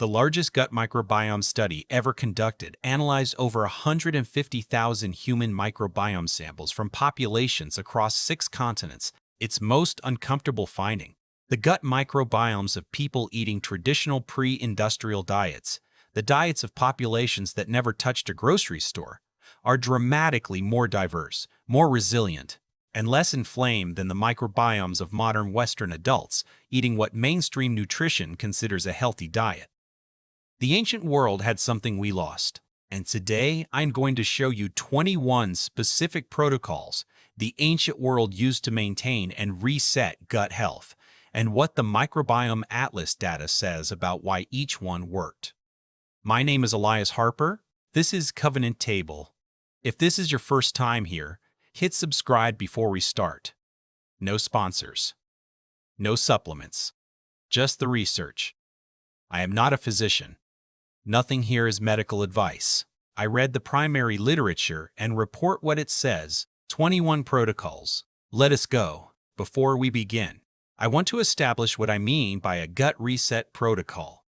the largest gut microbiome study ever conducted, analyzed over 150,000 human microbiome samples from populations across 6 continents. Its most uncomfortable finding: the gut microbiomes of people eating traditional pre-industrial diets, the diets of populations that never touched a grocery store, are dramatically more diverse, more resilient, and less inflamed than the microbiomes of modern Western adults eating what mainstream nutrition considers a healthy diet. The ancient world had something we lost, and today I'm going to show you 21 specific protocols the ancient world used to maintain and reset gut health, and what the Microbiome Atlas data says about why each one worked. My name is Elias Harper. This is Covenant Table. If this is your first time here, hit subscribe before we start. No sponsors. No supplements. Just the research. I am not a physician. Nothing here is medical advice. I read the primary literature and report what it says. 21 protocols. Let us go. Before we begin, I want to establish what I mean by a gut reset protocol,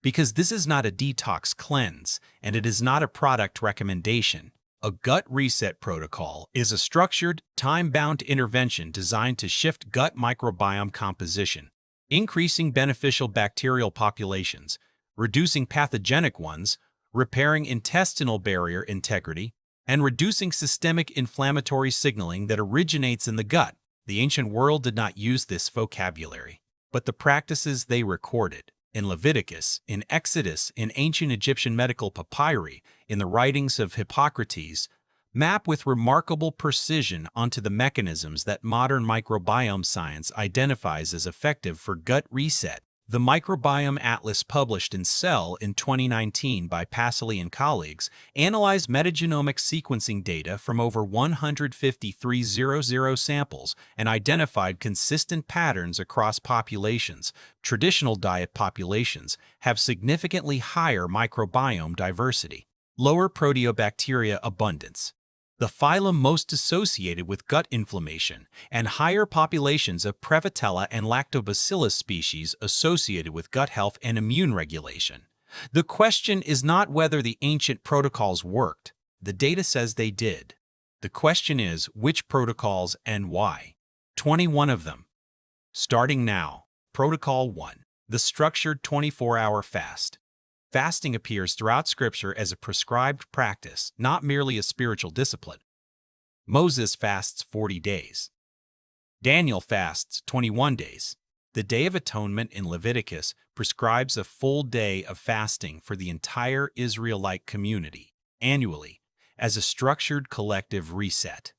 because this is not a detox cleanse and it is not a product recommendation. A gut reset protocol is a structured, time-bound intervention designed to shift gut microbiome composition, increasing beneficial bacterial populations, reducing pathogenic ones, repairing intestinal barrier integrity, and reducing systemic inflammatory signaling that originates in the gut. The ancient world did not use this vocabulary, but the practices they recorded in Leviticus, in Exodus, in ancient Egyptian medical papyri, in the writings of Hippocrates, map with remarkable precision onto the mechanisms that modern microbiome science identifies as effective for gut reset. The Microbiome Atlas, published in Cell in 2019 by Passley and colleagues, analyzed metagenomic sequencing data from over 153,000 samples and identified consistent patterns across populations. Traditional diet populations have significantly higher microbiome diversity, lower proteobacteria abundance, the phylum most associated with gut inflammation, and higher populations of Prevotella and Lactobacillus species associated with gut health and immune regulation. The question is not whether the ancient protocols worked. The data says they did. The question is which protocols and why. 21 of them. Starting now. Protocol 1. The structured 24-hour fast. Fasting appears throughout Scripture as a prescribed practice, not merely a spiritual discipline. Moses fasts 40 days. Daniel fasts 21 days. The Day of Atonement in Leviticus prescribes a full day of fasting for the entire Israelite community, annually, as a structured collective reset.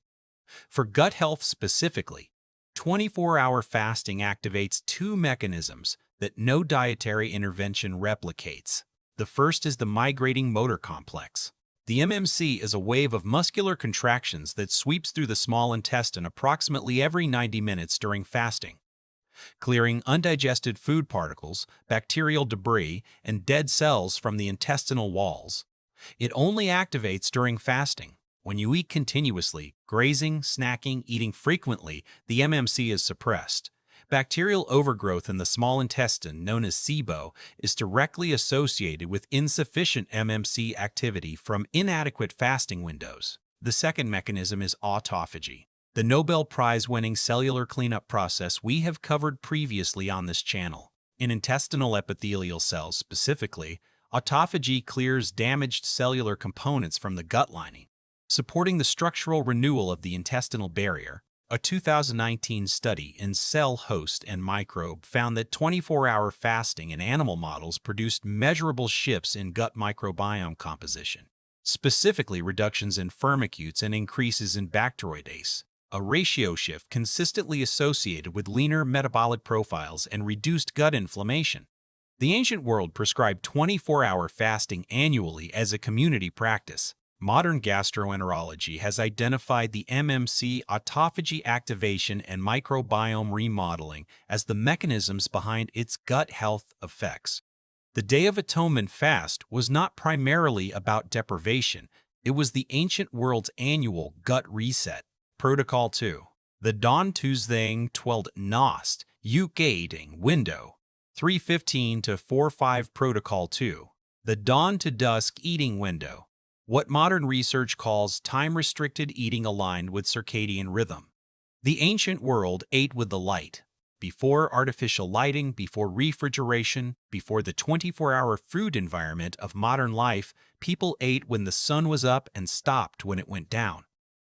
For gut health specifically, 24-hour fasting activates 2 mechanisms that no dietary intervention replicates. The first is the migrating motor complex. The MMC is a wave of muscular contractions that sweeps through the small intestine approximately every 90 minutes during fasting, clearing undigested food particles, bacterial debris, and dead cells from the intestinal walls. It only activates during fasting. When you eat continuously, grazing, snacking, eating frequently, the MMC is suppressed. Bacterial overgrowth in the small intestine, known as SIBO, is directly associated with insufficient MMC activity from inadequate fasting windows. The second mechanism is autophagy, the Nobel Prize-winning cellular cleanup process we have covered previously on this channel. In intestinal epithelial cells specifically, autophagy clears damaged cellular components from the gut lining, supporting the structural renewal of the intestinal barrier. A 2019 study in Cell, Host, and Microbe found that 24-hour fasting in animal models produced measurable shifts in gut microbiome composition, specifically reductions in firmicutes and increases in bacteroidase, a ratio shift consistently associated with leaner metabolic profiles and reduced gut inflammation. The ancient world prescribed 24-hour fasting annually as a community practice. Modern gastroenterology has identified the MMC autophagy activation and microbiome remodeling as the mechanisms behind its gut health effects. The Day of Atonement fast was not primarily about deprivation, it was the ancient world's annual gut reset. Protocol 2. The Dawn Tuesday 12 Nost, UK window. 3:15 to 4:05 Protocol 2. The dawn to dusk eating window. What modern research calls time-restricted eating aligned with circadian rhythm. The ancient world ate with the light. Before artificial lighting, before refrigeration, before the 24-hour food environment of modern life, people ate when the sun was up and stopped when it went down.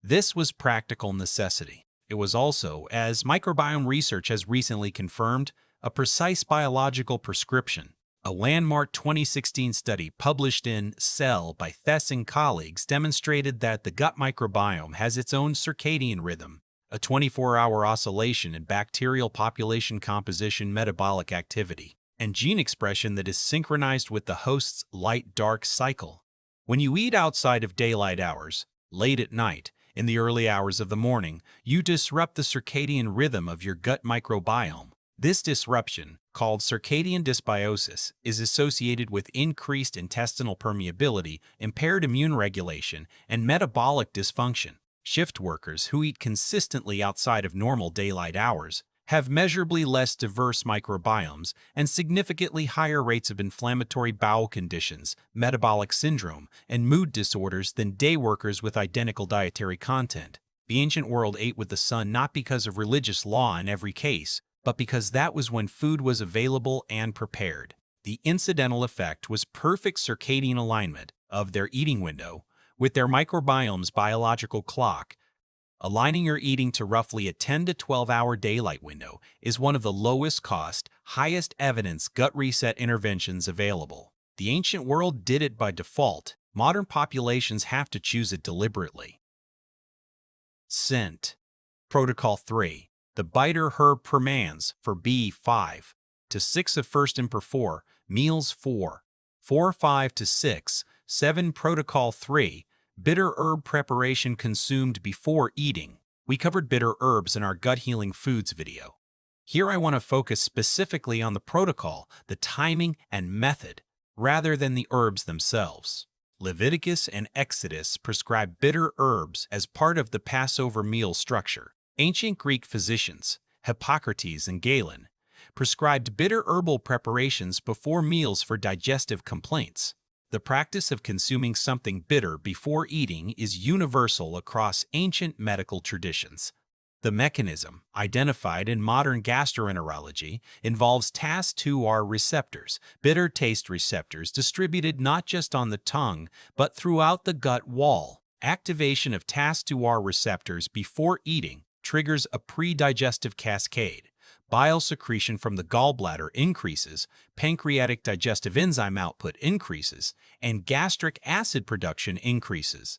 This was practical necessity. It was also, as microbiome research has recently confirmed, a precise biological prescription. A landmark 2016 study published in Cell by Thess and colleagues demonstrated that the gut microbiome has its own circadian rhythm, a 24-hour oscillation in bacterial population composition, metabolic activity, and gene expression that is synchronized with the host's light-dark cycle. When you eat outside of daylight hours, late at night, in the early hours of the morning, you disrupt the circadian rhythm of your gut microbiome. This disruption, called circadian dysbiosis, is associated with increased intestinal permeability, impaired immune regulation, and metabolic dysfunction. Shift workers who eat consistently outside of normal daylight hours have measurably less diverse microbiomes and significantly higher rates of inflammatory bowel conditions, metabolic syndrome, and mood disorders than day workers with identical dietary content. The ancient world ate with the sun not because of religious law in every case, but because that was when food was available and prepared. The incidental effect was perfect circadian alignment of their eating window with their microbiome's biological clock. Aligning your eating to roughly a 10 to 12-hour daylight window is one of the lowest cost, highest evidence gut reset interventions available. The ancient world did it by default. Modern populations have to choose it deliberately. Scent. Protocol 3. The biter herb permans for B5 to 6 of first and per 4, meals 4, 5 to 6, 7 Protocol 3, bitter herb preparation consumed before eating. We covered bitter herbs in our gut healing foods video. Here I want to focus specifically on the protocol, the timing and method, rather than the herbs themselves. Leviticus and Exodus prescribe bitter herbs as part of the Passover meal structure. Ancient Greek physicians, Hippocrates and Galen, prescribed bitter herbal preparations before meals for digestive complaints. The practice of consuming something bitter before eating is universal across ancient medical traditions. The mechanism, identified in modern gastroenterology, involves TAS2R receptors, bitter taste receptors distributed not just on the tongue, but throughout the gut wall. Activation of TAS2R receptors before eating triggers a pre-digestive cascade. Bile secretion from the gallbladder increases, pancreatic digestive enzyme output increases, and gastric acid production increases.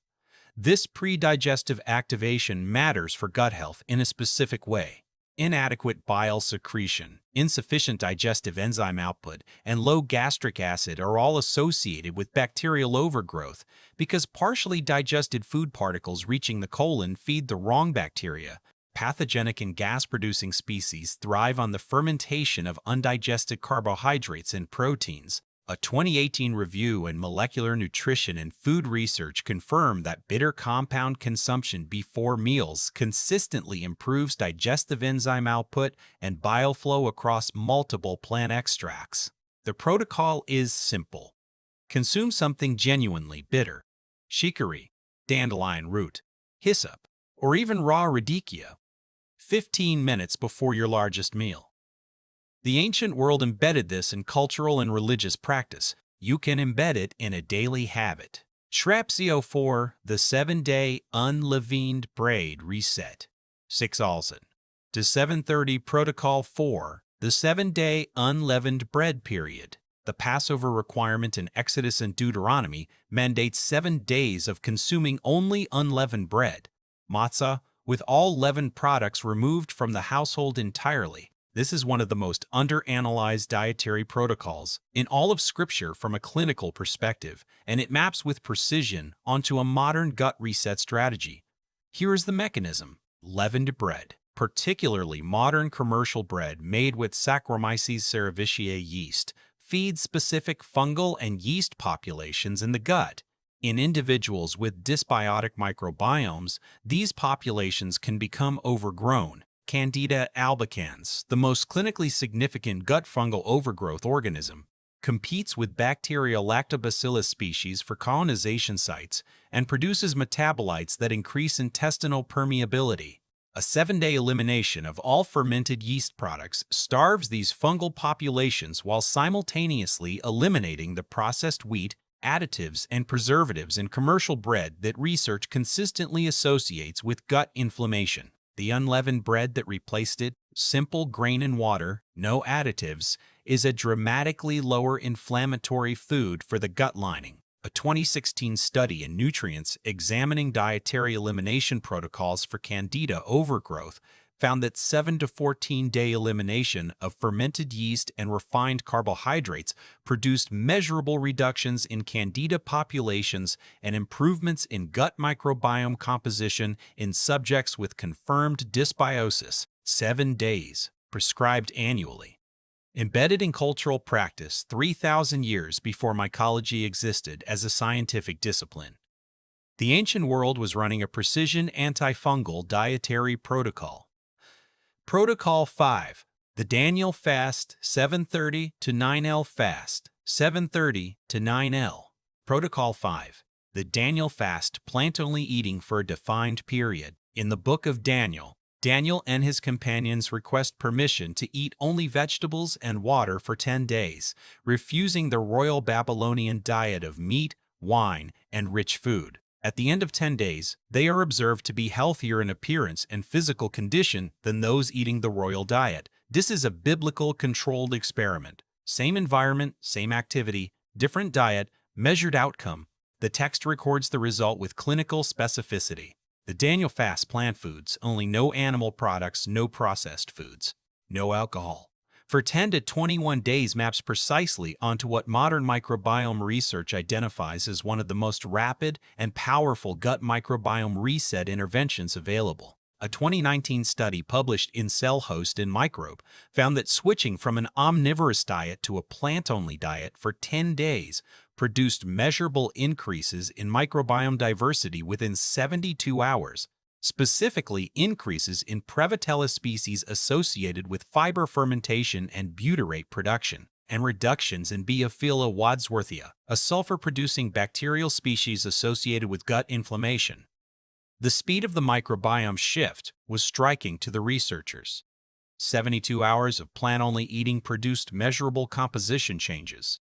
This pre-digestive activation matters for gut health in a specific way. Inadequate bile secretion, insufficient digestive enzyme output, and low gastric acid are all associated with bacterial overgrowth because partially digested food particles reaching the colon feed the wrong bacteria. Pathogenic and gas-producing species thrive on the fermentation of undigested carbohydrates and proteins. A 2018 review in Molecular Nutrition and Food Research confirmed that bitter compound consumption before meals consistently improves digestive enzyme output and bile flow across multiple plant extracts. The protocol is simple. Consume something genuinely bitter, chicory, dandelion root, hyssop, or even raw radicchio, 15 minutes before your largest meal. The ancient world embedded this in cultural and religious practice. You can embed it in a daily habit. Shrapsio 4, the 7-day unleavened bread reset. 6 Alson. To 7:30 Protocol 4, the 7-day unleavened bread period. The Passover requirement in Exodus and Deuteronomy mandates 7 days of consuming only unleavened bread, matzah, with all leavened products removed from the household entirely. This is one of the most underanalyzed dietary protocols in all of Scripture from a clinical perspective, and it maps with precision onto a modern gut reset strategy. Here is the mechanism. Leavened bread, particularly modern commercial bread made with Saccharomyces cerevisiae yeast, feeds specific fungal and yeast populations in the gut. In individuals with dysbiotic microbiomes, these populations can become overgrown, Candida albicans, the most clinically significant gut fungal overgrowth organism, competes with bacterial Lactobacillus species for colonization sites and produces metabolites that increase intestinal permeability. A 7-day elimination of all fermented yeast products starves these fungal populations while simultaneously eliminating the processed wheat, additives, and preservatives in commercial bread that research consistently associates with gut inflammation. The unleavened bread that replaced it, simple grain and water, no additives, is a dramatically lower inflammatory food for the gut lining. A 2016 study in Nutrients examining dietary elimination protocols for Candida overgrowth found that 7 to 14-day elimination of fermented yeast and refined carbohydrates produced measurable reductions in Candida populations and improvements in gut microbiome composition in subjects with confirmed dysbiosis. 7 days, prescribed annually. Embedded in cultural practice 3,000 years before mycology existed as a scientific discipline, the ancient world was running a precision antifungal dietary protocol. Protocol 5. The Daniel Fast 7:30 to 9L Fast 7:30 to 9L. Protocol 5. The Daniel Fast, plant-only eating for a defined period. In the book of Daniel, Daniel and his companions request permission to eat only vegetables and water for 10 days, refusing the royal Babylonian diet of meat, wine, and rich food. At the end of 10 days, they are observed to be healthier in appearance and physical condition than those eating the royal diet. This is a biblical controlled experiment. Same environment, same activity, different diet, measured outcome. The text records the result with clinical specificity. The Daniel Fast plant foods, only no animal products, no processed foods, no alcohol. For 10 to 21 days maps precisely onto what modern microbiome research identifies as one of the most rapid and powerful gut microbiome reset interventions available. A 2019 study published in Cell Host and Microbe found that switching from an omnivorous diet to a plant-only diet for 10 days produced measurable increases in microbiome diversity within 72 hours, specifically increases in Prevotella species associated with fiber fermentation and butyrate production, and reductions in Biophila wadsworthia, a sulfur-producing bacterial species associated with gut inflammation. The speed of the microbiome shift was striking to the researchers. 72 hours of plant-only eating produced measurable composition changes.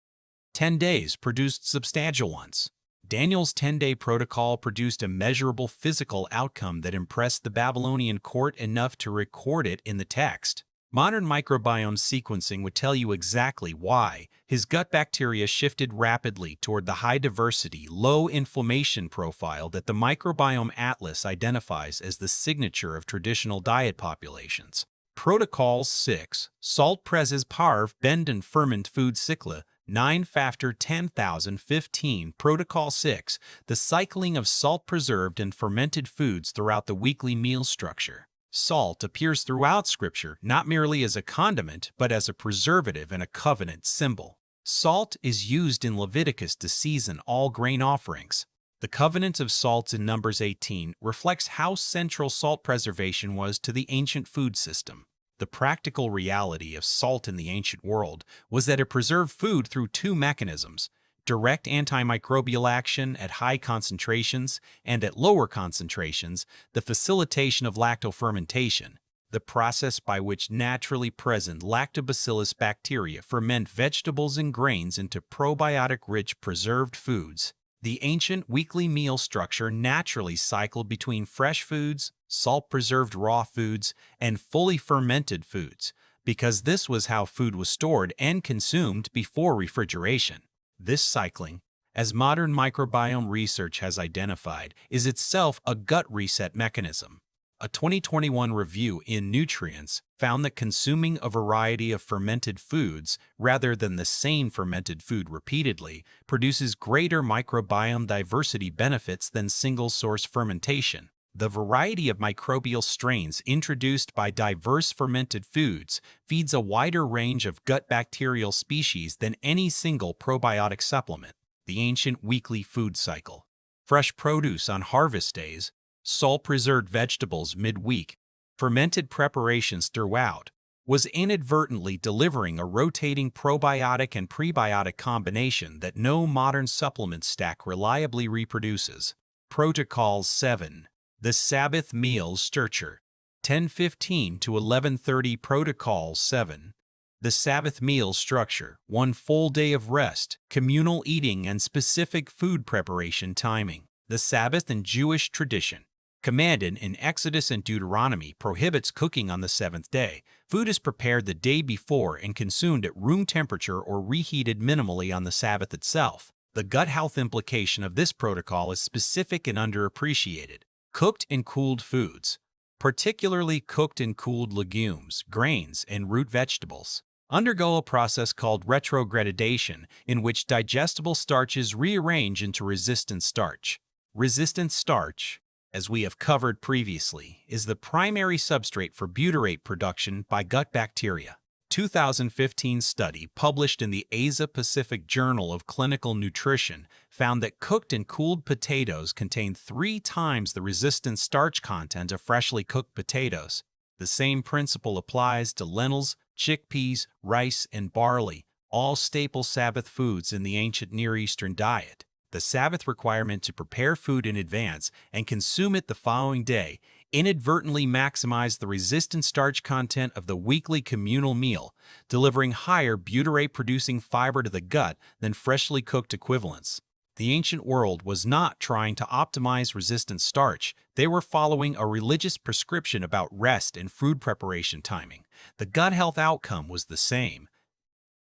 10 days produced substantial ones. Daniel's 10-day protocol produced a measurable physical outcome that impressed the Babylonian court enough to record it in the text. Modern microbiome sequencing would tell you exactly why his gut bacteria shifted rapidly toward the high-diversity, low-inflammation profile that the Microbiome Atlas identifies as the signature of traditional diet populations. Protocol 6. Salt Prezes Parv Benden Ferment Food Cycla 9 Factor 10,015. Protocol 6. The cycling of salt-preserved and fermented foods throughout the weekly meal structure. Salt appears throughout Scripture not merely as a condiment, but as a preservative and a covenant symbol. Salt is used in Leviticus to season all grain offerings. The covenant of salts in Numbers 18 reflects how central salt preservation was to the ancient food system. The practical reality of salt in the ancient world was that it preserved food through two mechanisms: direct antimicrobial action at high concentrations, and at lower concentrations, the facilitation of lactofermentation, the process by which naturally present lactobacillus bacteria ferment vegetables and grains into probiotic-rich preserved foods. The ancient weekly meal structure naturally cycled between fresh foods, salt-preserved raw foods, and fully fermented foods, because this was how food was stored and consumed before refrigeration. This cycling, as modern microbiome research has identified, is itself a gut reset mechanism. A 2021 review in Nutrients found that consuming a variety of fermented foods rather than the same fermented food repeatedly produces greater microbiome diversity benefits than single-source fermentation. The variety of microbial strains introduced by diverse fermented foods feeds a wider range of gut bacterial species than any single probiotic supplement. The ancient weekly food cycle. Fresh produce on harvest days, salt-preserved vegetables midweek, fermented preparations throughout, was inadvertently delivering a rotating probiotic and prebiotic combination that no modern supplement stack reliably reproduces. Protocol 7. The Sabbath Meal Structure. 10:15 to 11:30. Protocol 7. The Sabbath meal structure, one full day of rest, communal eating, and specific food preparation timing. The Sabbath in Jewish tradition, commanded in Exodus and Deuteronomy, prohibits cooking on the seventh day. Food is prepared the day before and consumed at room temperature or reheated minimally on the Sabbath itself. The gut health implication of this protocol is specific and underappreciated. Cooked and cooled foods, particularly cooked and cooled legumes, grains, and root vegetables, undergo a process called retrogradation, in which digestible starches rearrange into resistant starch. Resistant starch, as we have covered previously, is the primary substrate for butyrate production by gut bacteria. 2015 study published in the Asia-Pacific Journal of Clinical Nutrition found that cooked and cooled potatoes contain 3 times the resistant starch content of freshly cooked potatoes. The same principle applies to lentils, chickpeas, rice, and barley, all staple Sabbath foods in the ancient Near Eastern diet. The Sabbath requirement to prepare food in advance and consume it the following day inadvertently maximized the resistant starch content of the weekly communal meal, delivering higher butyrate-producing fiber to the gut than freshly cooked equivalents. The ancient world was not trying to optimize resistant starch. They were following a religious prescription about rest and food preparation timing. The gut health outcome was the same.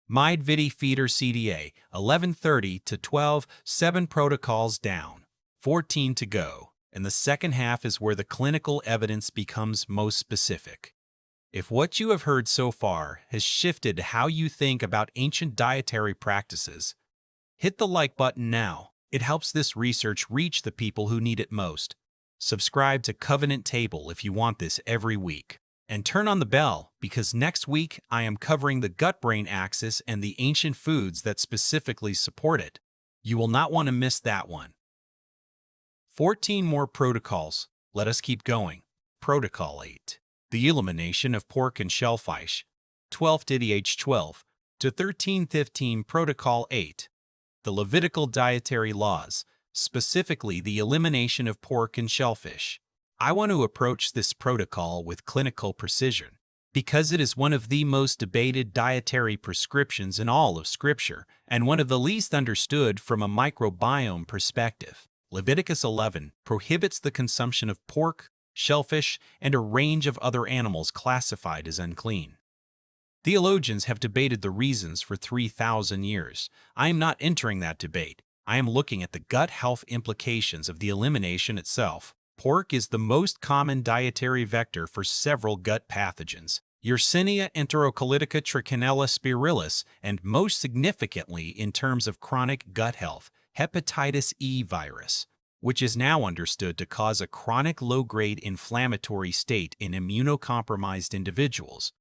Midvidi Feeder CDA, 11:30 to 12, 7 protocols down, 14 to go, and the second half is where the clinical evidence becomes most specific. If what you have heard so far has shifted how you think about ancient dietary practices, hit the like button now. It helps this research reach the people who need it most. Subscribe to Covenant Table if you want this every week. And turn on the bell, because next week I am covering the gut-brain axis and the ancient foods that specifically support it. You will not want to miss that one. 14 more protocols. Let us keep going. Protocol 8. The elimination of pork and shellfish. 12:12 to 13:15. Protocol 8. The Levitical dietary laws, specifically the elimination of pork and shellfish. I want to approach this protocol with clinical precision, because it is one of the most debated dietary prescriptions in all of Scripture, and one of the least understood from a microbiome perspective. Leviticus 11 prohibits the consumption of pork, shellfish, and a range of other animals classified as unclean. Theologians have debated the reasons for 3,000 years. I am not entering that debate. I am looking at the gut health implications of the elimination itself. Pork is the most common dietary vector for several gut pathogens, Yersinia enterocolitica, Trichinella spiralis, and most significantly in terms of chronic gut health, hepatitis E virus, which is now understood to cause a chronic low-grade inflammatory state in immunocompromised individuals.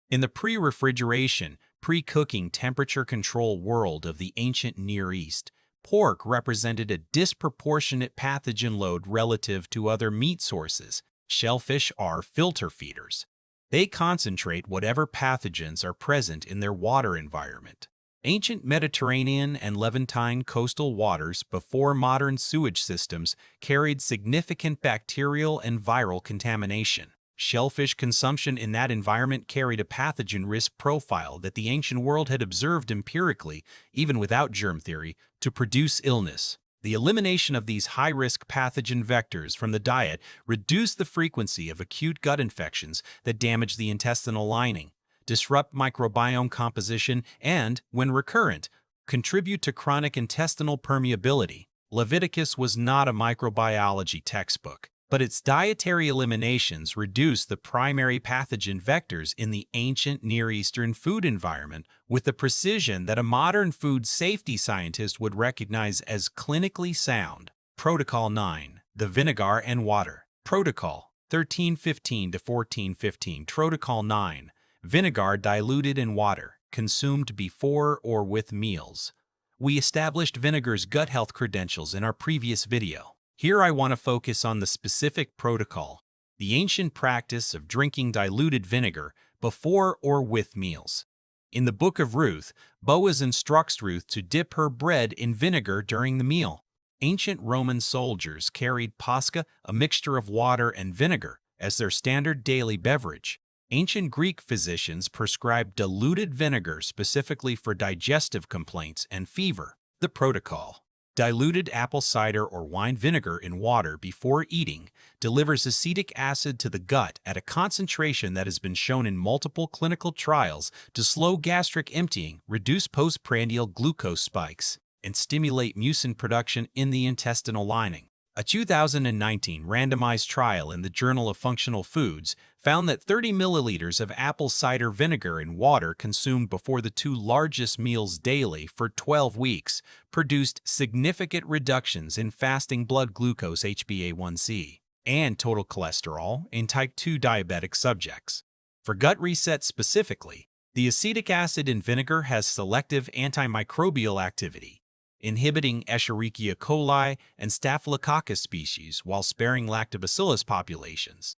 In the pre-refrigeration, pre-cooking temperature control world of the ancient Near East, pork represented a disproportionate pathogen load relative to other meat sources. Shellfish are filter feeders. They concentrate whatever pathogens are present in their water environment. Ancient Mediterranean and Levantine coastal waters before modern sewage systems carried significant bacterial and viral contamination. Shellfish consumption in that environment carried a pathogen risk profile that the ancient world had observed empirically, even without germ theory, to produce illness. The elimination of these high-risk pathogen vectors from the diet reduced the frequency of acute gut infections that damage the intestinal lining, disrupt microbiome composition, and, when recurrent, contribute to chronic intestinal permeability. Leviticus was not a microbiology textbook, but its dietary eliminations reduced the primary pathogen vectors in the ancient Near Eastern food environment with the precision that a modern food safety scientist would recognize as clinically sound. Protocol 9. The vinegar and water. Protocol 13:15 to 14:15. Protocol 9. Vinegar diluted in water, consumed before or with meals. We established vinegar's gut health credentials in our previous video. Here I want to focus on the specific protocol. the ancient practice of drinking diluted vinegar before or with meals. In the Book of Ruth, Boaz instructs Ruth to dip her bread in vinegar during the meal. Ancient Roman soldiers carried pasca, a mixture of water and vinegar, as their standard daily beverage. Ancient Greek physicians prescribed diluted vinegar specifically for digestive complaints and fever. The protocol: diluted apple cider or wine vinegar in water before eating delivers acetic acid to the gut at a concentration that has been shown in multiple clinical trials to slow gastric emptying, reduce postprandial glucose spikes, and stimulate mucin production in the intestinal lining. A 2019 randomized trial in the Journal of Functional Foods found that 30 milliliters of apple cider vinegar in water consumed before the two largest meals daily for 12 weeks produced significant reductions in fasting blood glucose HbA1c and total cholesterol in type 2 diabetic subjects. For gut reset specifically, the acetic acid in vinegar has selective antimicrobial activity, inhibiting Escherichia coli and Staphylococcus species while sparing lactobacillus populations.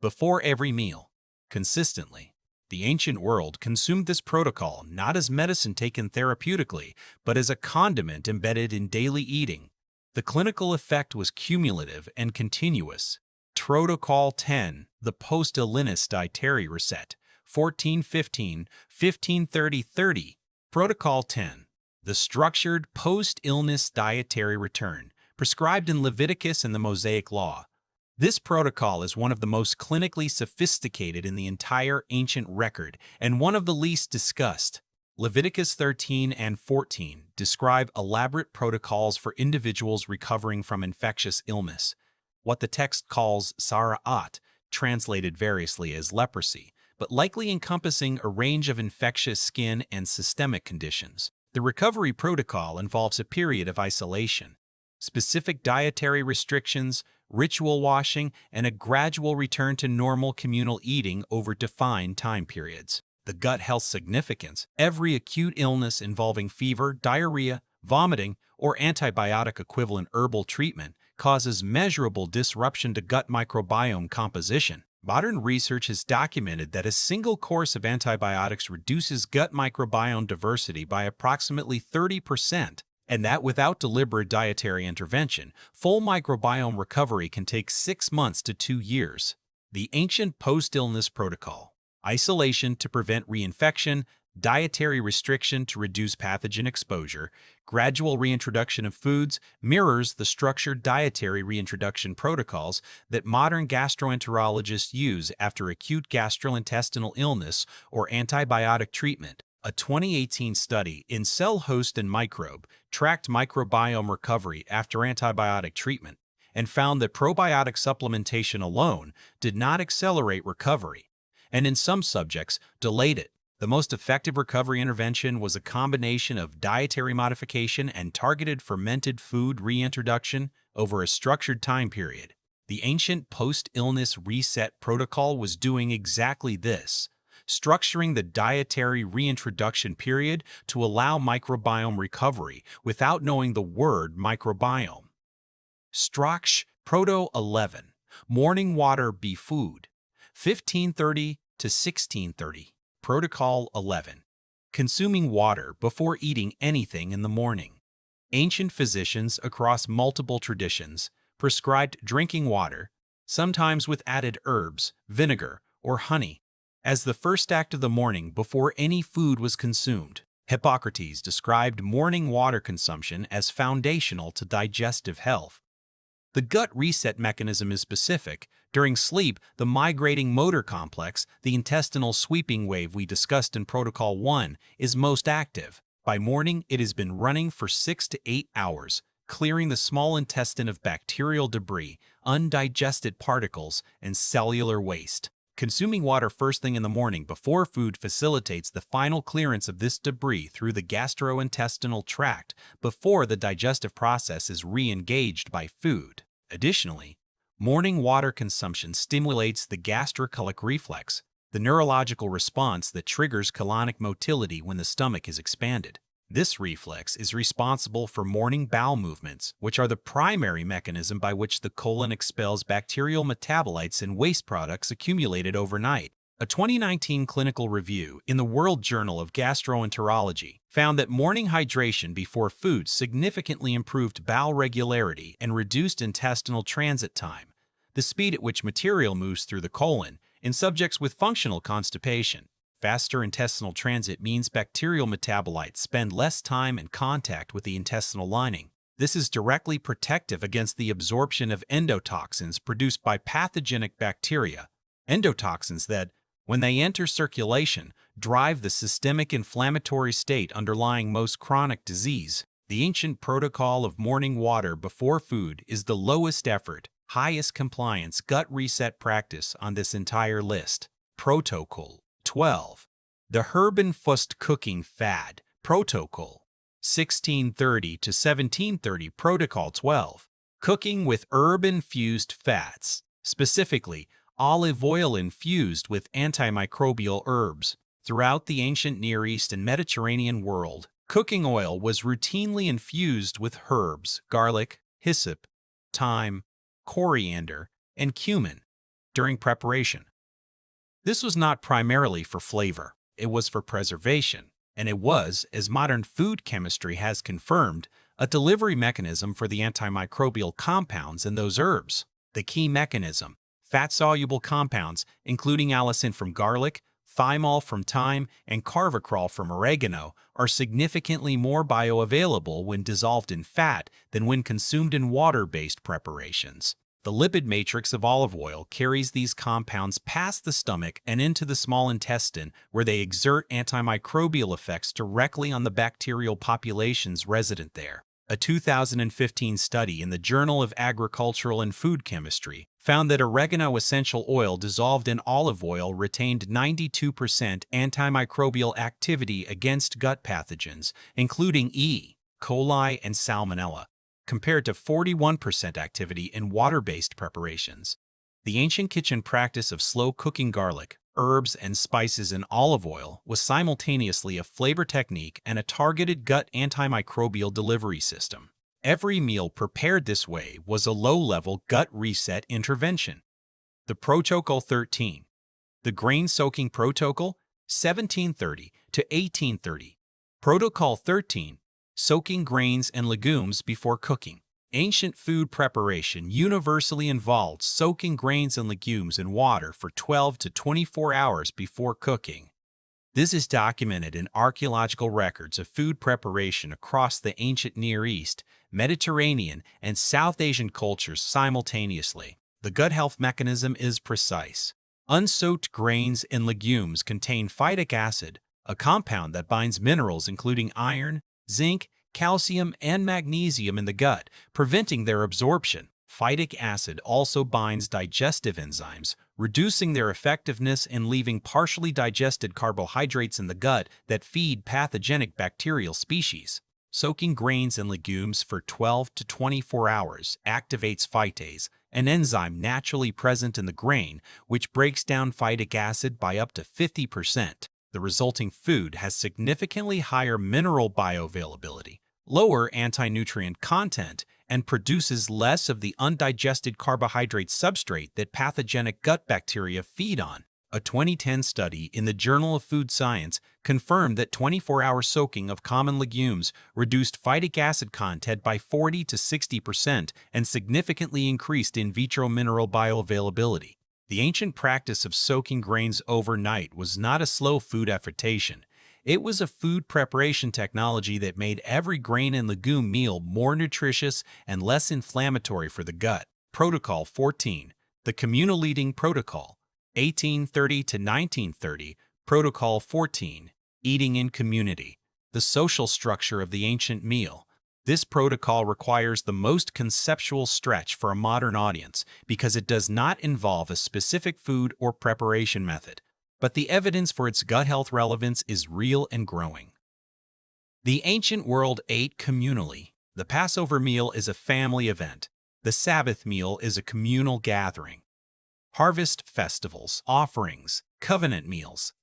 Before every meal, consistently, the ancient world consumed this protocol not as medicine taken therapeutically, but as a condiment embedded in daily eating. The clinical effect was cumulative and continuous. Protocol 10, the post-illness dietary reset, 1415, 1530-30. Protocol 10. The structured post-illness dietary return, prescribed in Leviticus and the Mosaic Law. This protocol is one of the most clinically sophisticated in the entire ancient record and one of the least discussed. Leviticus 13 and 14 describe elaborate protocols for individuals recovering from infectious illness, what the text calls sara'at, translated variously as leprosy, but likely encompassing a range of infectious skin and systemic conditions. The recovery protocol involves a period of isolation, specific dietary restrictions, ritual washing, and a gradual return to normal communal eating over defined time periods. The gut health significance: every acute illness involving fever, diarrhea, vomiting, or antibiotic equivalent herbal treatment causes measurable disruption to gut microbiome composition. Modern research has documented that a single course of antibiotics reduces gut microbiome diversity by approximately 30%, and that without deliberate dietary intervention, full microbiome recovery can take 6 months to 2 years. The ancient post-illness protocol: isolation to prevent reinfection, dietary restriction to reduce pathogen exposure, gradual reintroduction of foods, mirrors the structured dietary reintroduction protocols that modern gastroenterologists use after acute gastrointestinal illness or antibiotic treatment. A 2018 study in Cell Host and Microbe tracked microbiome recovery after antibiotic treatment and found that probiotic supplementation alone did not accelerate recovery, and in some subjects delayed it. The most effective recovery intervention was a combination of dietary modification and targeted fermented food reintroduction over a structured time period. The ancient post-illness reset protocol was doing exactly this, structuring the dietary reintroduction period to allow microbiome recovery without knowing the word microbiome. Strach Proto 11. Morning water be food, 1530 to 1630. Protocol 11. Consuming water before eating anything in the morning. Ancient physicians across multiple traditions prescribed drinking water, sometimes with added herbs, vinegar, or honey, as the first act of the morning before any food was consumed. Hippocrates described morning water consumption as foundational to digestive health. The gut reset mechanism is specific. During sleep, the migrating motor complex, the intestinal sweeping wave we discussed in Protocol 1, is most active. By morning, it has been running for 6 to 8 hours, clearing the small intestine of bacterial debris, undigested particles, and cellular waste. Consuming water first thing in the morning before food facilitates the final clearance of this debris through the gastrointestinal tract before the digestive process is re-engaged by food. Additionally, morning water consumption stimulates the gastrocolic reflex, the neurological response that triggers colonic motility when the stomach is expanded. This reflex is responsible for morning bowel movements, which are the primary mechanism by which the colon expels bacterial metabolites and waste products accumulated overnight. A 2019 clinical review in the World Journal of Gastroenterology found that morning hydration before food significantly improved bowel regularity and reduced intestinal transit time, the speed at which material moves through the colon, in subjects with functional constipation. Faster intestinal transit means bacterial metabolites spend less time in contact with the intestinal lining. This is directly protective against the absorption of endotoxins produced by pathogenic bacteria. Endotoxins that, when they enter circulation, drive the systemic inflammatory state underlying most chronic disease. The ancient protocol of morning water before food is the lowest effort, highest compliance gut reset practice on this entire list. Protocol 12. The Herbenfust Cooking Fad Protocol 1630 to 1730. Protocol 12. Cooking with herb-infused fats, specifically olive oil infused with antimicrobial herbs. Throughout the ancient Near East and Mediterranean world, cooking oil was routinely infused with herbs, garlic, hyssop, thyme, coriander, and cumin during preparation. This was not primarily for flavor, it was for preservation, and it was, as modern food chemistry has confirmed, a delivery mechanism for the antimicrobial compounds in those herbs. The key mechanism: fat-soluble compounds, including allicin from garlic, thymol from thyme, and carvacrol from oregano, are significantly more bioavailable when dissolved in fat than when consumed in water-based preparations. The lipid matrix of olive oil carries these compounds past the stomach and into the small intestine, where they exert antimicrobial effects directly on the bacterial populations resident there. A 2015 study in the Journal of Agricultural and Food Chemistry found that oregano essential oil dissolved in olive oil retained 92% antimicrobial activity against gut pathogens, including E. coli and Salmonella, compared to 41% activity in water-based preparations. The ancient kitchen practice of slow cooking garlic, herbs, and spices in olive oil was simultaneously a flavor technique and a targeted gut antimicrobial delivery system. Every meal prepared this way was a low-level gut reset intervention. The Protocol 13. The Grain Soaking Protocol, 1730 to 1830. Protocol 13. Soaking grains and legumes before cooking. Ancient food preparation universally involved soaking grains and legumes in water for 12 to 24 hours before cooking. This is documented in archaeological records of food preparation across the ancient Near East, Mediterranean, and South Asian cultures simultaneously. The gut health mechanism is precise. Unsoaked grains and legumes contain phytic acid, a compound that binds minerals including iron, zinc, calcium, and magnesium in the gut, preventing their absorption. Phytic acid also binds digestive enzymes, reducing their effectiveness and leaving partially digested carbohydrates in the gut that feed pathogenic bacterial species. Soaking grains and legumes for 12 to 24 hours activates phytase, an enzyme naturally present in the grain, which breaks down phytic acid by up to 50%. The resulting food has significantly higher mineral bioavailability, lower anti-nutrient content, and produces less of the undigested carbohydrate substrate that pathogenic gut bacteria feed on. A 2010 study in the Journal of Food Science confirmed that 24-hour soaking of common legumes reduced phytic acid content by 40 to 60% and significantly increased in vitro mineral bioavailability. The ancient practice of soaking grains overnight was not a slow food affectation. It was a food preparation technology that made every grain and legume meal more nutritious and less inflammatory for the gut. Protocol 14. The Communal Eating Protocol, 1830 to 1930. Protocol 14. Eating in community. The social structure of the ancient meal. This protocol requires the most conceptual stretch for a modern audience because it does not involve a specific food or preparation method, but the evidence for its gut health relevance is real and growing. The ancient world ate communally. The Passover meal is a family event. The Sabbath meal is a communal gathering. Harvest festivals, offerings, covenant meals.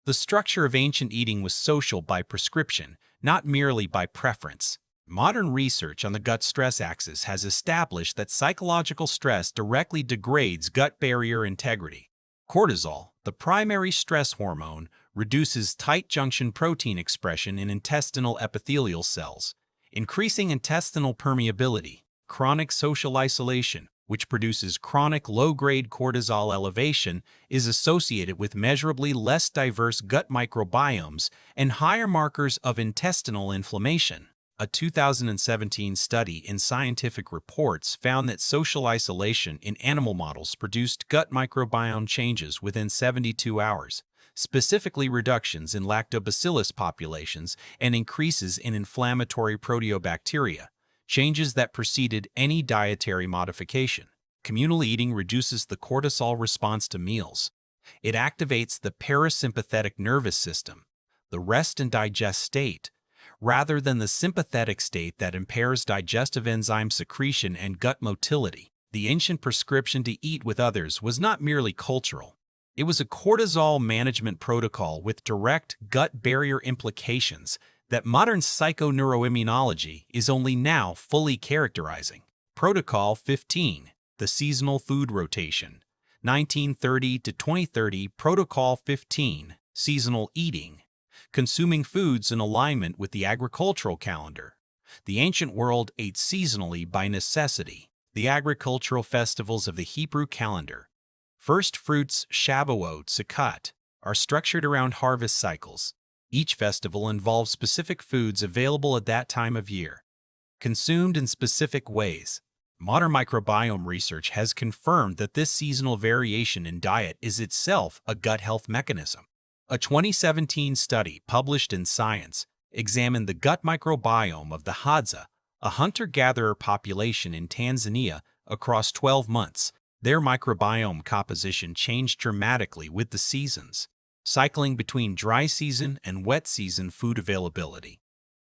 The structure of ancient eating was social by prescription, not merely by preference. Modern research on the gut stress axis has established that psychological stress directly degrades gut barrier integrity. Cortisol, the primary stress hormone, reduces tight junction protein expression in intestinal epithelial cells, increasing intestinal permeability. Chronic social isolation, which produces chronic low-grade cortisol elevation, is associated with measurably less diverse gut microbiomes and higher markers of intestinal inflammation. A 2017 study in Scientific Reports found that social isolation in animal models produced gut microbiome changes within 72 hours, specifically reductions in lactobacillus populations and increases in inflammatory proteobacteria, changes that preceded any dietary modification. Communal eating reduces the cortisol response to meals. It activates the parasympathetic nervous system, the rest and digest state, rather than the sympathetic state that impairs digestive enzyme secretion and gut motility. The ancient prescription to eat with others was not merely cultural. It was a cortisol management protocol with direct gut barrier implications that modern psychoneuroimmunology is only now fully characterizing. Protocol 15, the seasonal food rotation. 1930 to 2030, Protocol 15, seasonal eating. Consuming foods in alignment with the agricultural calendar. The ancient world ate seasonally by necessity. The agricultural festivals of the Hebrew calendar, first fruits, Shavuot, Sukkot, are structured around harvest cycles. Each festival involves specific foods available at that time of year, consumed in specific ways. Modern microbiome research has confirmed that this seasonal variation in diet is itself a gut health mechanism. A 2017 study published in Science examined the gut microbiome of the Hadza, a hunter-gatherer population in Tanzania, across 12 months. Their microbiome composition changed dramatically with the seasons, cycling between dry season and wet season food availability.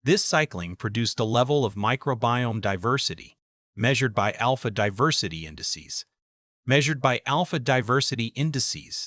This cycling produced a level of microbiome diversity, measured by alpha diversity indices,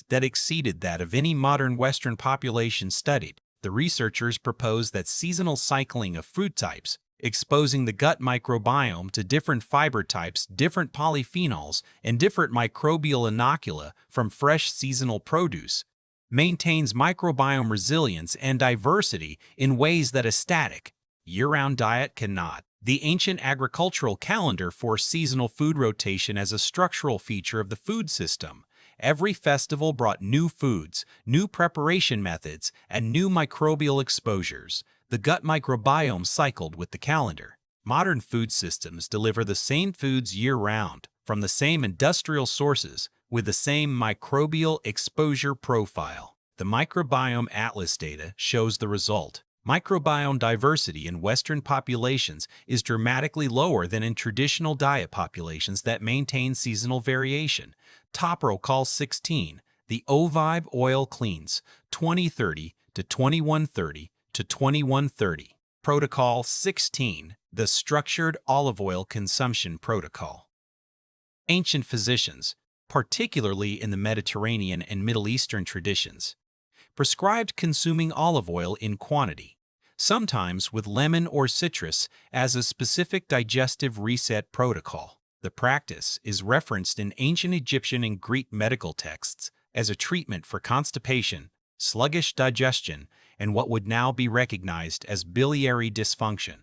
that exceeded that of any modern Western population studied. The researchers proposed that seasonal cycling of fruit types, exposing the gut microbiome to different fiber types, different polyphenols, and different microbial inocula from fresh seasonal produce, maintains microbiome resilience and diversity in ways that a static, year-round diet cannot. The ancient agricultural calendar forced seasonal food rotation as a structural feature of the food system. Every festival brought new foods, new preparation methods, and new microbial exposures. The gut microbiome cycled with the calendar. Modern food systems deliver the same foods year-round, from the same industrial sources, with the same microbial exposure profile. The Microbiome Atlas data shows the result. Microbiome diversity in Western populations is dramatically lower than in traditional diet populations that maintain seasonal variation. Protocol 16, the Ovive Oil Cleans, 2030 to 2130 to 2130. Protocol 16, the Structured Olive Oil Consumption Protocol. Ancient physicians, particularly in the Mediterranean and Middle Eastern traditions, prescribed consuming olive oil in quantity, sometimes with lemon or citrus, as a specific digestive reset protocol. The practice is referenced in ancient Egyptian and Greek medical texts as a treatment for constipation, sluggish digestion, and what would now be recognized as biliary dysfunction.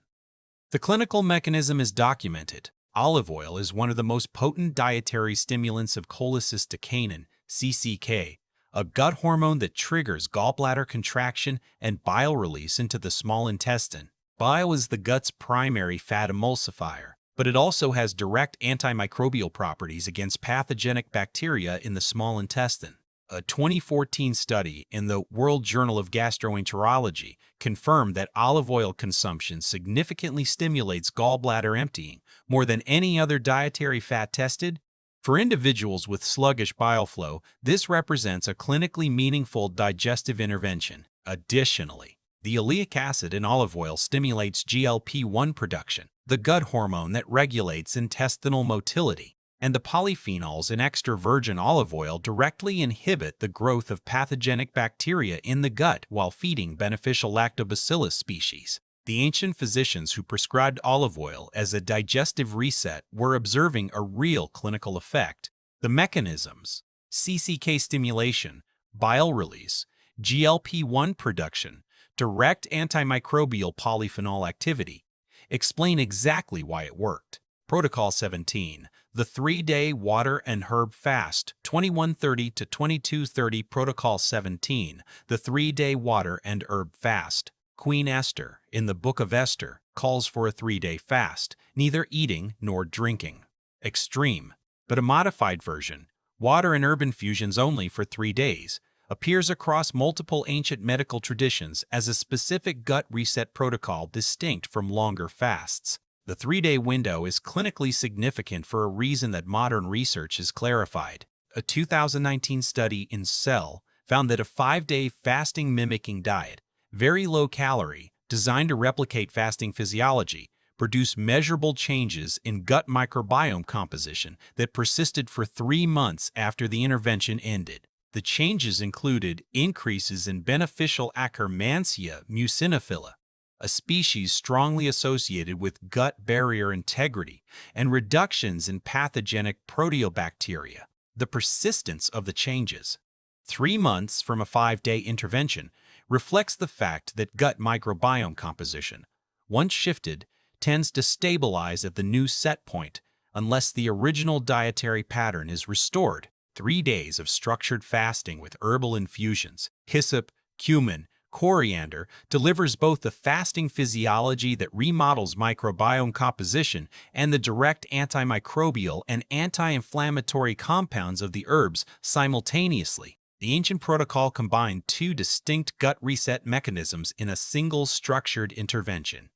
The clinical mechanism is documented. Olive oil is one of the most potent dietary stimulants of cholecystokinin, CCK, a gut hormone that triggers gallbladder contraction and bile release into the small intestine. Bile is the gut's primary fat emulsifier, but it also has direct antimicrobial properties against pathogenic bacteria in the small intestine. A 2014 study in the World Journal of Gastroenterology confirmed that olive oil consumption significantly stimulates gallbladder emptying more than any other dietary fat tested. For individuals with sluggish bile flow, this represents a clinically meaningful digestive intervention. Additionally, the oleic acid in olive oil stimulates GLP-1 production, the gut hormone that regulates intestinal motility. and the polyphenols in extra virgin olive oil directly inhibit the growth of pathogenic bacteria in the gut while feeding beneficial lactobacillus species. The ancient physicians who prescribed olive oil as a digestive reset were observing a real clinical effect. The mechanisms: CCK stimulation, bile release, GLP-1 production, direct antimicrobial polyphenol activity, explain exactly why it worked. Protocol 17, the 3-day water and herb fast, 2130 to 2230. Protocol 17, the 3-day water and herb fast. Queen Esther, in the Book of Esther, calls for a 3-day fast, neither eating nor drinking. Extreme, but a modified version, water and herb infusions only for 3 days, appears across multiple ancient medical traditions as a specific gut reset protocol distinct from longer fasts. The 3-day window is clinically significant for a reason that modern research has clarified. A 2019 study in Cell found that a 5-day fasting mimicking diet, very low calorie, designed to replicate fasting physiology, produced measurable changes in gut microbiome composition that persisted for 3 months after the intervention ended. The changes included increases in beneficial Akkermansia muciniphila, a species strongly associated with gut barrier integrity, and reductions in pathogenic proteobacteria. The persistence of the changes, 3 months from a 5-day intervention, reflects the fact that gut microbiome composition, once shifted, tends to stabilize at the new set point unless the original dietary pattern is restored. 3 days of structured fasting with herbal infusions, hyssop, cumin, coriander, delivers both the fasting physiology that remodels microbiome composition and the direct antimicrobial and anti-inflammatory compounds of the herbs simultaneously. The ancient protocol combined 2 distinct gut reset mechanisms in a single structured intervention.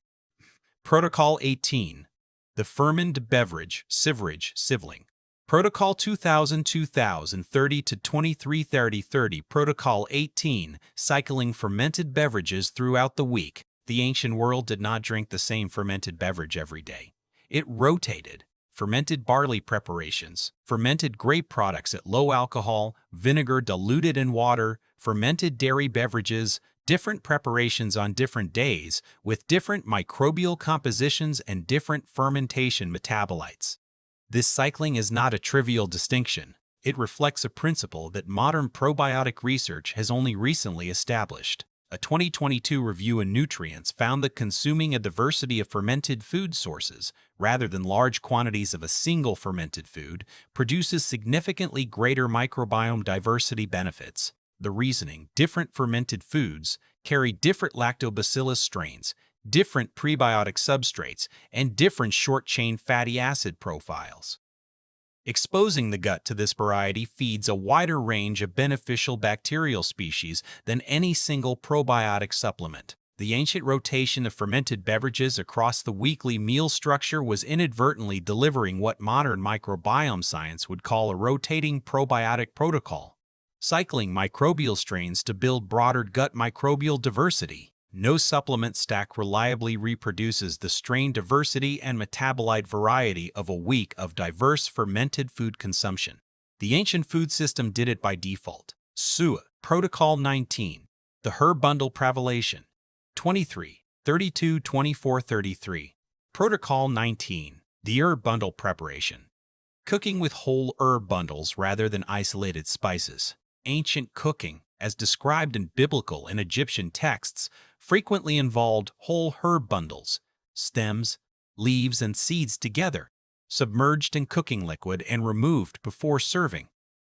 Protocol 18, the fermented beverage, sivling. Protocol 2030 to 2330. Protocol 18, cycling fermented beverages throughout the week. The ancient world did not drink the same fermented beverage every day. It rotated. Fermented barley preparations, fermented grape products at low alcohol, vinegar diluted in water, fermented dairy beverages, different preparations on different days with different microbial compositions and different fermentation metabolites. This cycling is not a trivial distinction. It reflects a principle that modern probiotic research has only recently established. A 2022 review in Nutrients found that consuming a diversity of fermented food sources, rather than large quantities of a single fermented food, produces significantly greater microbiome diversity benefits. The reasoning: different fermented foods carry different lactobacillus strains, different prebiotic substrates, and different short-chain fatty acid profiles. Exposing the gut to this variety feeds a wider range of beneficial bacterial species than any single probiotic supplement. The ancient rotation of fermented beverages across the weekly meal structure was inadvertently delivering what modern microbiome science would call a rotating probiotic protocol, cycling microbial strains to build broader gut microbial diversity. No supplement stack reliably reproduces the strain diversity and metabolite variety of a week of diverse fermented food consumption. The ancient food system did it by default. SUA, Protocol 19, the herb bundle prevalation, 23:32-24:33. Protocol 19, the herb bundle preparation. Cooking with whole herb bundles rather than isolated spices. Ancient cooking, as described in biblical and Egyptian texts, frequently involved whole herb bundles, stems, leaves, and seeds together, submerged in cooking liquid and removed before serving.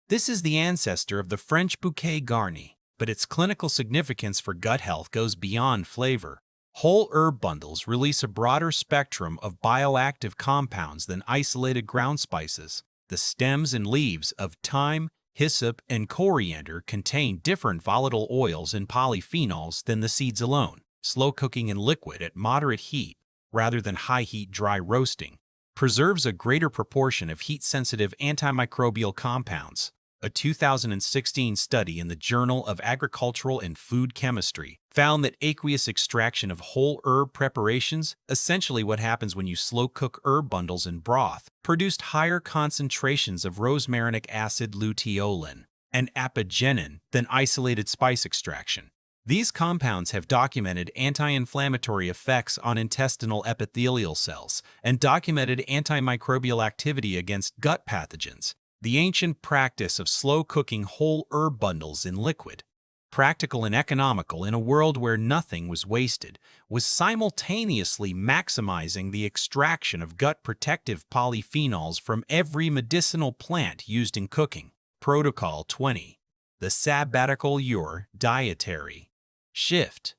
This is the ancestor of the French bouquet garni, but its clinical significance for gut health goes beyond flavor. Whole herb bundles release a broader spectrum of bioactive compounds than isolated ground spices. The stems and leaves of thyme, hyssop, and coriander contain different volatile oils and polyphenols than the seeds alone. Slow cooking in liquid at moderate heat, rather than high-heat dry roasting, preserves a greater proportion of heat-sensitive antimicrobial compounds. A 2016 study in the Journal of Agricultural and Food Chemistry found that aqueous extraction of whole herb preparations, essentially what happens when you slow cook herb bundles in broth, produced higher concentrations of rosmarinic acid luteolin and apigenin than isolated spice extraction. These compounds have documented anti-inflammatory effects on intestinal epithelial cells and documented antimicrobial activity against gut pathogens. The ancient practice of slow cooking whole herb bundles in liquid, practical and economical in a world where nothing was wasted, was simultaneously maximizing the extraction of gut protective polyphenols from every medicinal plant used in cooking. Protocol 20. The sabbatical year dietary shift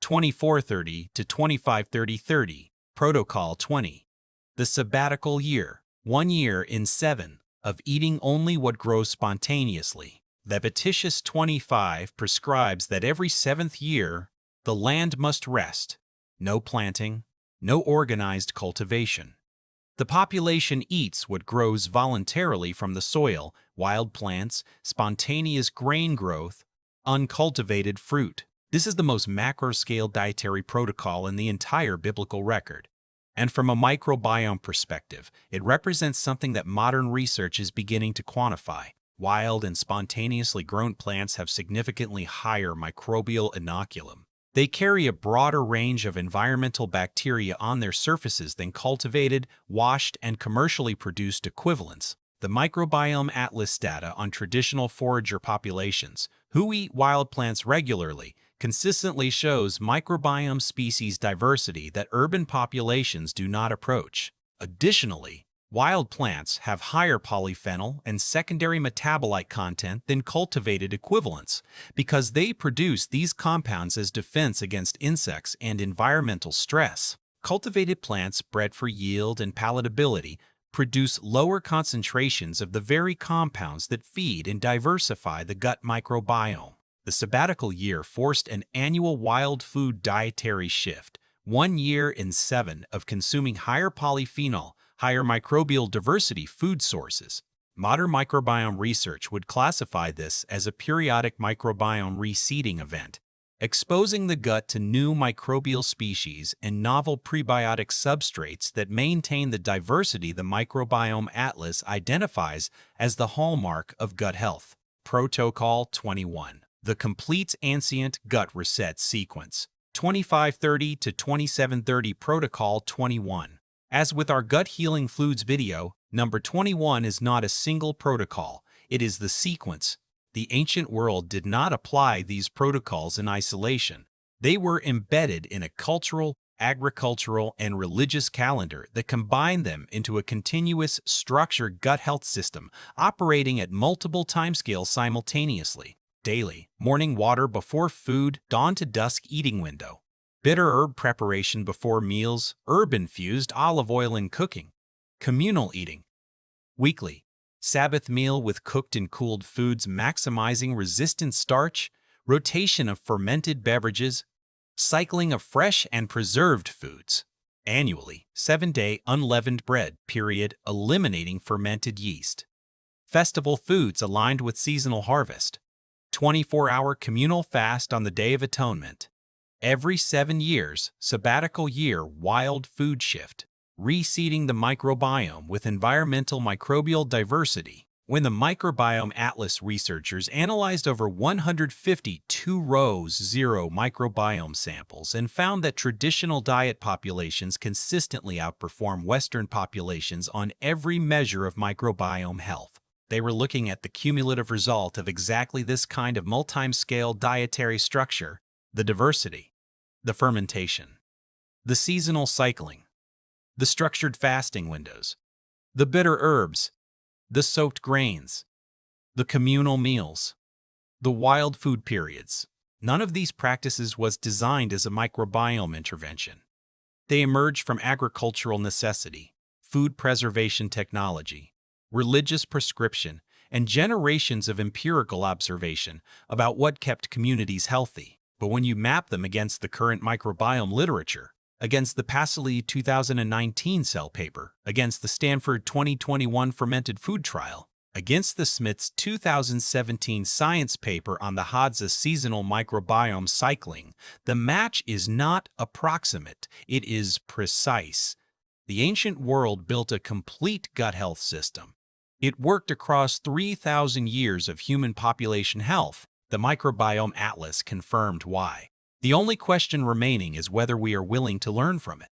2430 to 2530-30. Protocol 20. The sabbatical year, 1 year in 7, of eating only what grows spontaneously. Leviticus 25 prescribes that every 7th year, the land must rest. No planting, no organized cultivation. The population eats what grows voluntarily from the soil, wild plants, spontaneous grain growth, uncultivated fruit. This is the most macro-scale dietary protocol in the entire biblical record. And from a microbiome perspective, it represents something that modern research is beginning to quantify. Wild and spontaneously grown plants have significantly higher microbial inoculum. They carry a broader range of environmental bacteria on their surfaces than cultivated, washed, and commercially produced equivalents. The Microbiome Atlas data on traditional forager populations, who eat wild plants regularly, consistently shows microbiome species diversity that urban populations do not approach. Additionally, wild plants have higher polyphenol and secondary metabolite content than cultivated equivalents because they produce these compounds as defense against insects and environmental stress. Cultivated plants bred for yield and palatability produce lower concentrations of the very compounds that feed and diversify the gut microbiome. The sabbatical year forced an annual wild food dietary shift, 1 year in 7, of consuming higher polyphenol, higher microbial diversity food sources. Modern microbiome research would classify this as a periodic microbiome reseeding event, exposing the gut to new microbial species and novel prebiotic substrates that maintain the diversity the Microbiome Atlas identifies as the hallmark of gut health. Protocol 21. The complete ancient gut reset sequence, 2530 to 2730. Protocol 21. As with our gut healing foods video, number 21 is not a single protocol, it is the sequence. The ancient world did not apply these protocols in isolation. They were embedded in a cultural, agricultural, and religious calendar that combined them into a continuous, structured gut health system operating at multiple timescales simultaneously. Daily, morning water before food, dawn to dusk eating window. Bitter herb preparation before meals, herb-infused olive oil in cooking. Communal eating. Weekly, Sabbath meal with cooked and cooled foods maximizing resistant starch, rotation of fermented beverages, cycling of fresh and preserved foods. Annually, 7-day unleavened bread, period, eliminating fermented yeast. Festival foods aligned with seasonal harvest. 24-hour communal fast on the Day of Atonement. Every 7 years, sabbatical year wild food shift, reseeding the microbiome with environmental microbial diversity. When the Microbiome Atlas researchers analyzed over 150 2-rows 0 microbiome samples and found that traditional diet populations consistently outperform Western populations on every measure of microbiome health. They were looking at the cumulative result of exactly this kind of multi-scale dietary structure, the diversity, the fermentation, the seasonal cycling, the structured fasting windows, the bitter herbs, the soaked grains, the communal meals, the wild food periods. None of these practices was designed as a microbiome intervention. They emerged from agricultural necessity, food preservation technology, religious prescription, and generations of empirical observation about what kept communities healthy. But when you map them against the current microbiome literature, against the Passley 2019 Cell paper, against the Stanford 2021 fermented food trial, Against the Smith's 2017 science paper on the Hadza seasonal microbiome cycling, the match is not approximate, it is precise. The ancient world built a complete gut health system. It worked across 3,000 years of human population health. The Microbiome Atlas confirmed why. The only question remaining is whether we are willing to learn from it.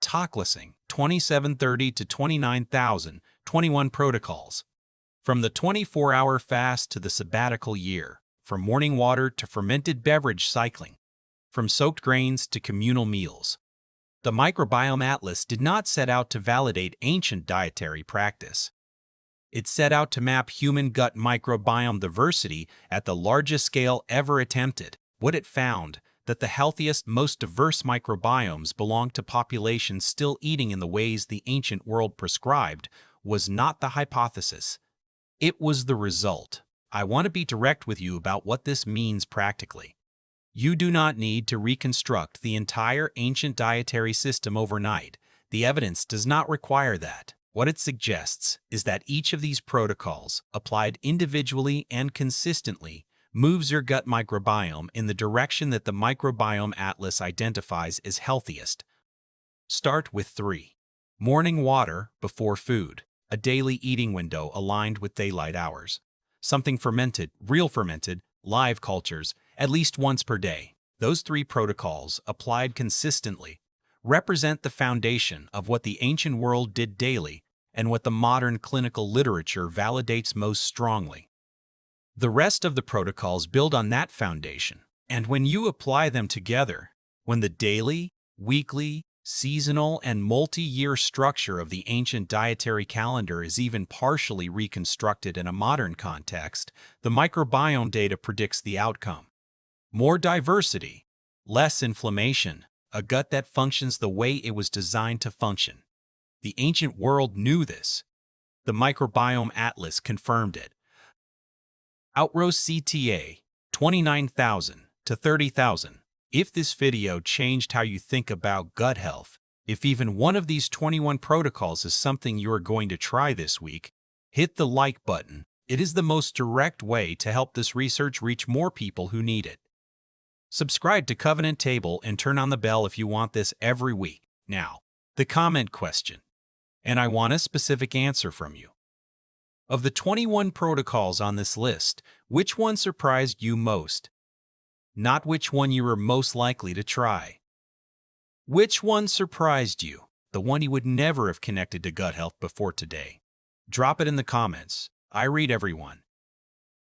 Talklisting, 2730 to 29,000, 21 protocols. From the 24-hour fast to the sabbatical year, from morning water to fermented beverage cycling, from soaked grains to communal meals. The Microbiome Atlas did not set out to validate ancient dietary practice. It set out to map human gut microbiome diversity at the largest scale ever attempted. What it found, that the healthiest, most diverse microbiomes belong to populations still eating in the ways the ancient world prescribed, was not the hypothesis. It was the result. I want to be direct with you about what this means practically. You do not need to reconstruct the entire ancient dietary system overnight. The evidence does not require that. What it suggests is that each of these protocols, applied individually and consistently, moves your gut microbiome in the direction that the Microbiome Atlas identifies as healthiest. Start with 3. Morning water before food, a daily eating window aligned with daylight hours. Something fermented, real fermented, live cultures, at least once per day. Those 3 protocols, applied consistently, represent the foundation of what the ancient world did daily and what the modern clinical literature validates most strongly. The rest of the protocols build on that foundation, and when you apply them together, when the daily, weekly, seasonal, and multi-year structure of the ancient dietary calendar is even partially reconstructed in a modern context, the microbiome data predicts the outcome. More diversity, less inflammation, a gut that functions the way it was designed to function. The ancient world knew this. The Microbiome Atlas confirmed it. Outrose CTA, 29,000 to 30,000. If this video changed how you think about gut health, if even one of these 21 protocols is something you are going to try this week, hit the like button. It is the most direct way to help this research reach more people who need it. Subscribe to Covenant Table and turn on the bell if you want this every week. Now, the comment question. And I want a specific answer from you. Of the 21 protocols on this list, which one surprised you most? Not which one you were most likely to try. Which one surprised you? The one you would never have connected to gut health before today. Drop it in the comments. I read everyone.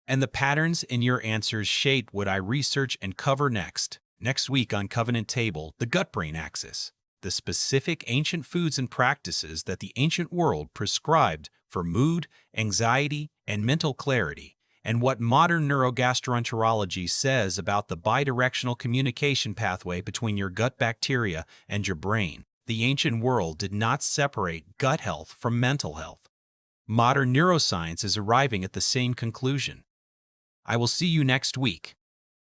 And the patterns in your answers shape what I research and cover next. Next week on Covenant Table, the gut-brain axis. The specific ancient foods and practices that the ancient world prescribed for mood, anxiety, and mental clarity, and what modern neurogastroenterology says about the bidirectional communication pathway between your gut bacteria and your brain. The ancient world did not separate gut health from mental health. Modern neuroscience is arriving at the same conclusion. I will see you next week.